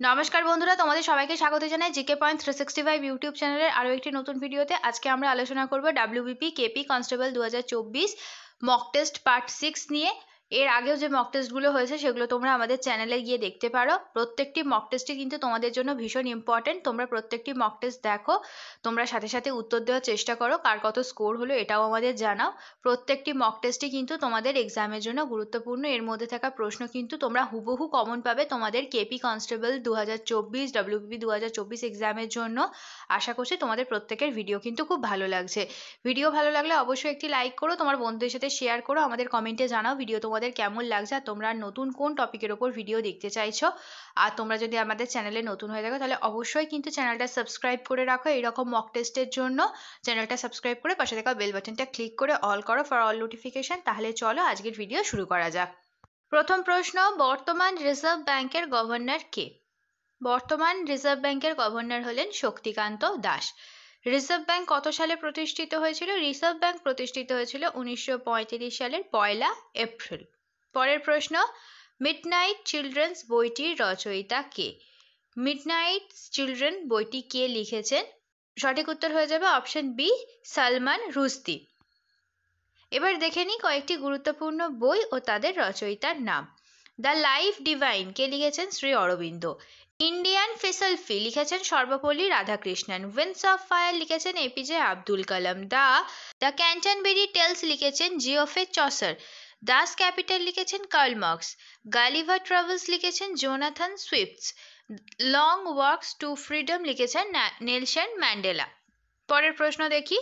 নমস্কার বন্ধুরা, তোমাদের সবাইকে স্বাগত জানাই জিকে পয়েন্ট 365 ইউটিউব চ্যানেলের আরও একটি নতুন ভিডিওতে। আজকে আমরা আলোচনা করব WBP KP constable 2024 mock test part 6 নিয়ে। এর আগেও যে মক টেস্টগুলো হয়েছে সেগুলো তোমরা আমাদের চ্যানেলে গিয়ে দেখতে পারো। প্রত্যেকটি মক টেস্টই কিন্তু তোমাদের জন্য ভীষণ ইম্পর্টেন্ট। তোমরা প্রত্যেকটি মক টেস্ট দেখো, তোমরা সাথে সাথে উত্তর দেওয়ার চেষ্টা করো, কার কত স্কোর হলো এটাও আমাদের জানাও। প্রত্যেকটি মক টেস্টই কিন্তু তোমাদের এক্সামের জন্য গুরুত্বপূর্ণ। এর মধ্যে থাকা প্রশ্ন কিন্তু তোমরা হুবহু কমন পাবে তোমাদের কেপি কনস্টেবল 2024 ডাব্লিউবিপি 2024 এক্সামের জন্য। আশা করছি তোমাদের প্রত্যেকের ভিডিও কিন্তু খুব ভালো লাগছে। ভিডিও ভালো লাগলে অবশ্যই একটি লাইক করো, তোমার বন্ধুদের সাথে শেয়ার করো, আমাদের কমেন্টে জানাও ভিডিও তোমাদের কেমন লাগছে আর তোমরা নতুন কোন টপিকের ওপর ভিডিও দেখতে চাইছো। আর তোমরা যদি আমাদের চ্যানেলে নতুন হয়ে থাকো তাহলে অবশ্যই কিন্তু চ্যানেলটা সাবস্ক্রাইব করে রাখো এরকম মক টেস্টের জন্য। চ্যানেলটা সাবস্ক্রাইব করে পাশে থাকা বেল বাটনটা ক্লিক করে অল করো ফর অল নোটিফিকেশন। তাহলে চলো আজকের ভিডিও শুরু করা যাক। প্রথম প্রশ্ন, বর্তমান রিজার্ভ ব্যাংকের গভর্নর কে? বর্তমান রিজার্ভ ব্যাংকের গভর্নর হলেন শক্তিকান্ত দাস। রিজার্ভ ব্যাংক কত সালে প্রতিষ্ঠিত হয়েছিল? রিজার্ভ ব্যাংক প্রতিষ্ঠিত হয়েছিল 1935 সালের 1 এপ্রিল। পরের প্রশ্ন, মিডনাইট চিলড্রেন্স বইটির রচয়িতা কে? মিডনাইট চিলড্রেন বইটি কে লিখেছেন? সঠিক উত্তর হয়ে যাবে অপশন বি, সালমান রুশদি। এবার দেখে নিই কয়েকটি গুরুত্বপূর্ণ বই ও তাদের রচয়িতার নাম। দ্য লাইফ ডিভাইন কে লিখেছেন? শ্রী অরবিন্দ। ইন্ডিয়ান ফিসলফি লিখেছেন Sarvepalli Radhakrishnan. Wings of fire লিখেছেন APJ Abdul Kalam. The Canterbury tales লিখেছেন জিওফে চসার। দাস ক্যাপিটাল লিখেছেন কার্ল মার্কস। গালিভার ট্রাভেলস লিখেছেন Jonathan Swift's. Long walks to freedom লিখেছেন নেলসন ম্যান্ডেলা। পরের প্রশ্ন দেখি,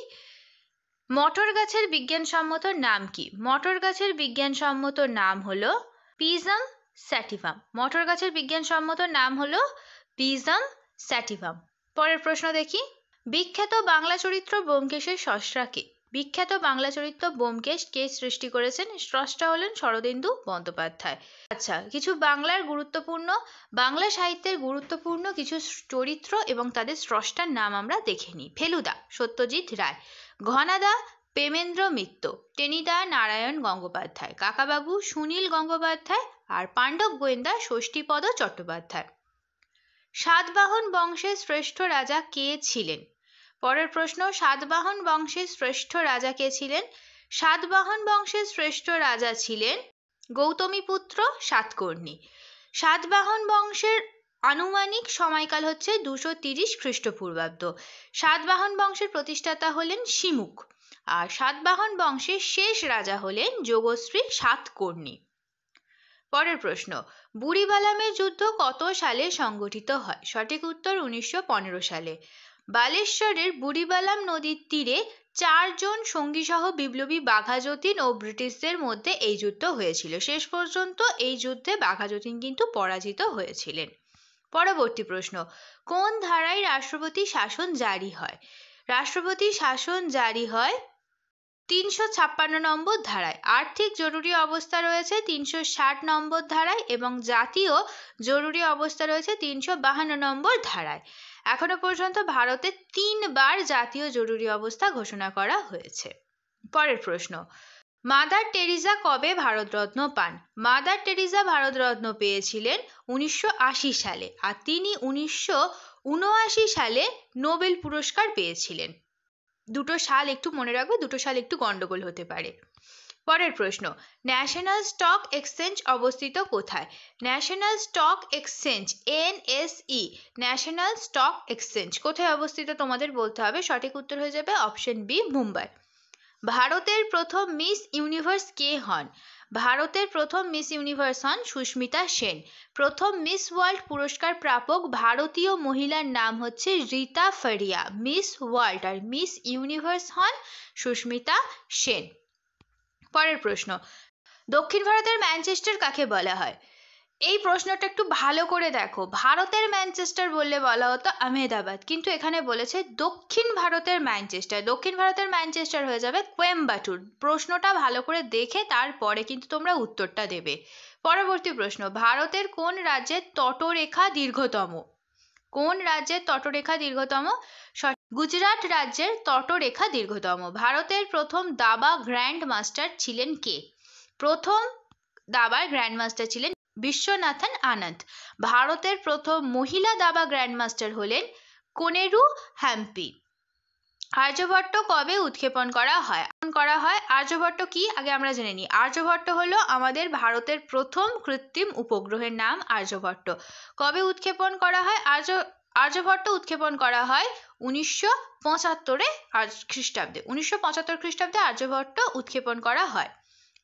মটর গাছের বিজ্ঞানসম্মত নাম কি? মটর গাছের বিজ্ঞানসম্মত নাম হলো পিজম স্যাটিভাম। মটর গাছের বিজ্ঞানসম্মত নাম হলো পিজম স্যাটিভাম। পরের প্রশ্ন দেখি, বিখ্যাত বাংলা চরিত্র ব্যোমকেশের স্রষ্টা কে? বিখ্যাত বাংলা চরিত্র ব্যোমকেশ কে সৃষ্টি করেছেন? স্রষ্টা হলেন শরদিন্দু বন্দ্যোপাধ্যায়। আচ্ছা, কিছু বাংলার গুরুত্বপূর্ণ, বাংলা সাহিত্যের গুরুত্বপূর্ণ কিছু চরিত্র এবং তাদের স্রষ্টার নাম আমরা দেখে নিই। ফেলুদা সত্যজিৎ রায়। ঘনাদা প্রেমেন্দ্র মিত্র। টেনিদা নারায়ণ গঙ্গোপাধ্যায়। কাকাবাবু সুনীল গঙ্গোপাধ্যায়। আর পাণ্ডব গোয়েন্দা ষষ্ঠীপদ চট্টোপাধ্যায়। সাতবাহন বংশের শ্রেষ্ঠ রাজা কে ছিলেন? পরের প্রশ্ন, সাতবাহন বংশের শ্রেষ্ঠ রাজা কে ছিলেন? সাতবাহন বংশের শ্রেষ্ঠ রাজা ছিলেন গৌতমীপুত্র সাতকর্ণী। সাতবাহন বংশের আনুমানিক সময়কাল হচ্ছে 230 খ্রিস্টপূর্বাব্দ। সাতবাহন বংশের প্রতিষ্ঠাতা হলেন শিমুখ। আর সাতবাহন বংশের শেষ রাজা হলেন যোগশ্রী সাতকর্ণী। পরের প্রশ্ন, বুড়িবালামের যুদ্ধ কত সালে সংগঠিত হয়? সঠিক উত্তর 1915 সালে। বালেশ্বরের বুড়িবালাম নদীর তীরে 4 জন সঙ্গীসহ বিপ্লবী বাঘাযতীন ও ব্রিটিশদের মধ্যে এই যুদ্ধ হয়েছিল। শেষ পর্যন্ত এই যুদ্ধে বাঘাযতীন কিন্তু পরাজিত হয়েছিলেন। পরবর্তী প্রশ্ন, কোন ধারায় রাষ্ট্রপতি শাসন জারি হয়? রাষ্ট্রপতি শাসন জারি হয় 356 নম্বর ধারায়। আর্থিক জরুরি অবস্থা রয়েছে 360 নম্বর ধারায় এবং জাতীয় জরুরি অবস্থা রয়েছে 352 নম্বর ধারায়। এখনো পর্যন্ত ভারতে 3 বার জাতীয় জরুরি অবস্থা ঘোষণা করা হয়েছে। পরের প্রশ্ন, মাদার টেরিজা কবে ভারতরত্ন পান? মাদার টেরিজা ভারতরত্ন পেয়েছিলেন 1980 সালে আর তিনি 1979 সালে নোবেল পুরস্কার পেয়েছিলেন। দুটো সাল একটু মনে রাখবে, দুটো সাল একটু গন্ডগোল হতে পারে। পরের প্রশ্ন, ন্যাশনাল স্টক এক্সচেঞ্জ অবস্থিত কোথায়? National stock exchange NSE, national stock exchange কোথায় অবস্থিত তোমাদের বলতে হবে। সঠিক উত্তর হয়ে যাবে অপশন বি, মুম্বাই। ভারতের প্রথম মিস ইউনিভার্স কে হন? ভারতের প্রথম মিস ইউনিভার্স হন সুস্মিতা সেন। প্রথম মিস ওয়ার্ল্ড পুরস্কার প্রাপক ভারতীয় মহিলার নাম হচ্ছে রীতা ফারিয়া। মিস ওয়ার্ল্ড আর মিস ইউনিভার্স হন সুস্মিতা সেন। পরের প্রশ্ন, দক্ষিণ ভারতের ম্যানচেস্টার কাকে বলা হয়? এই প্রশ্নটা একটু ভালো করে দেখো। ভারতের ম্যানচেস্টার বললে বলা হতো আহমেদাবাদ, কিন্তু এখানে বলেছে দক্ষিণ ভারতের ম্যানচেস্টার। দক্ষিণ ভারতের ম্যানচেস্টার হয়ে যাবে কোয়েম্বাটুর। প্রশ্নটা ভালো করে দেখে তারপরে কিন্তু তোমরা উত্তরটা দেবে। পরবর্তী প্রশ্ন, ভারতের কোন রাজ্যের তটরেখা দীর্ঘতম? কোন রাজ্যের তটরেখা দীর্ঘতম? গুজরাট রাজ্যের তটরেখা দীর্ঘতম। ভারতের প্রথম দাবা গ্র্যান্ড মাস্টার ছিলেন কে? প্রথম দাবার গ্র্যান্ড মাস্টার ছিলেন বিশ্বনাথন আনন্দ। ভারতের প্রথম মহিলা দাবা গ্র্যান্ডমাস্টার হলেন কোনেরু হ্যাম্পি। আর্যভট্ট কবে উৎক্ষেপণ করা হয়? আর্যভট্ট কি আগে আমরা জেনে নিই। আর্যভট্ট হলো আমাদের ভারতের প্রথম কৃত্রিম উপগ্রহের নাম আর্যভট্ট। কবে উৎক্ষেপণ করা হয়? আর্যভট্ট উৎক্ষেপণ করা হয় 1975 খ্রিস্টাব্দে। 1975 খ্রিস্টাব্দে আর্যভট্ট উৎক্ষেপণ করা হয়।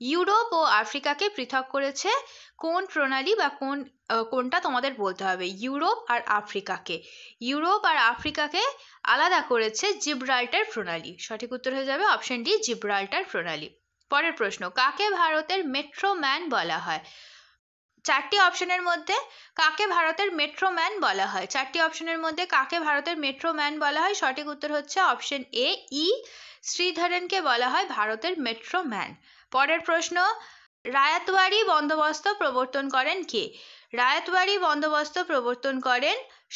ইউরোপ ও আফ্রিকাকে পৃথক করেছে কোন প্রণালী বা কোনটা তোমাদের বলতে হবে। ইউরোপ আর আফ্রিকাকে আলাদা করেছে জিব্রাল্টার প্রণালী। সঠিক উত্তর হয়ে যাবে অপশন ডি, জিব্রাল্টার প্রণালী। পরের প্রশ্ন, কাকে ভারতের মেট্রো ম্যান বলা হয়? চারটি অপশনের মধ্যে কাকে ভারতের মেট্রো ম্যান বলা হয়? সঠিক উত্তর হচ্ছে অপশন এ, ই শ্রীধরনকে বলা হয় ভারতের মেট্রো ম্যান। পরের প্রশ্ন, রায়তবাড়ি বন্দোবস্ত প্রবর্তন করেন কে?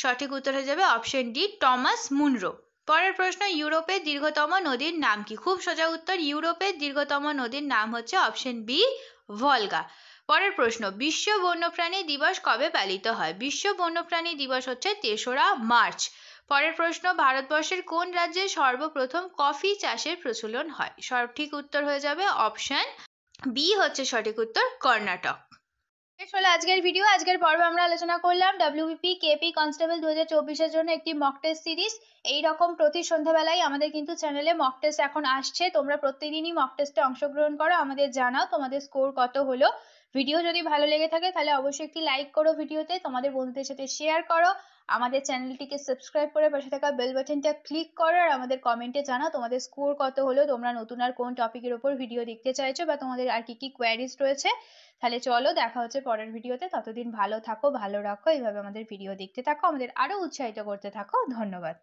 সঠিক উত্তর হয়ে যাবে অপশন ডি, টমাস মুনরো। পরের প্রশ্ন, ইউরোপের দীর্ঘতম নদীর নাম কি? খুব সোজা উত্তর, ইউরোপের দীর্ঘতম নদীর নাম হচ্ছে অপশন বি, ভলগা। পরের প্রশ্ন, বিশ্ব বন্যপ্রাণী দিবস কবে পালিত হয়? বিশ্ব বন্যপ্রাণী দিবস হচ্ছে 3রা মার্চ। পরের প্রশ্ন, ভারতবর্ষের কোন রাজ্যে সর্বপ্রথম কফি চাষের প্রচলন হয়? সঠিক উত্তর হয়ে যাবে অপশন বি হচ্ছে সঠিক উত্তর, কর্ণাটক। শেষ হলো আজকের ভিডিও। আজকের পর্বে আমরা আলোচনা করলাম ডাব্লিউবিপি কেপি কনস্টেবল 2024-এর জন্য একটি মক টেস্ট সিরিজ। এইরকম প্রতি সন্ধ্যাবেলায় আমাদের কিন্তু চ্যানেলে মক টেস্ট এখন আসছে। তোমরা প্রত্যেকদিনই মক টেস্টে অংশগ্রহণ করো, আমাদের জানাও তোমাদের স্কোর কত হলো। ভিডিও যদি ভালো লেগে থাকে তাহলে অবশ্যই একটি লাইক করো ভিডিওতে, তোমাদের বন্ধুদের সাথে শেয়ার করো, আমাদের চ্যানেলটিকে সাবস্ক্রাইব করে পাশে থাকা বেল বাটনটা ক্লিক করো, আর আমাদের কমেন্টে জানাও তোমাদের স্কোর কত হলো, তোমরা নতুন আর কোন টপিকের উপর ভিডিও দেখতে চাইছো বা তোমাদের আর কি কি কোয়ারিজ রয়েছে। তাহলে চলো দেখা হচ্ছে পরের ভিডিওতে। ততদিন ভালো থাকো, ভালো রাখো, এইভাবে আমাদের ভিডিও দেখতে থাকো, আমাদের আরো উৎসাহিত করতে থাকো। ধন্যবাদ।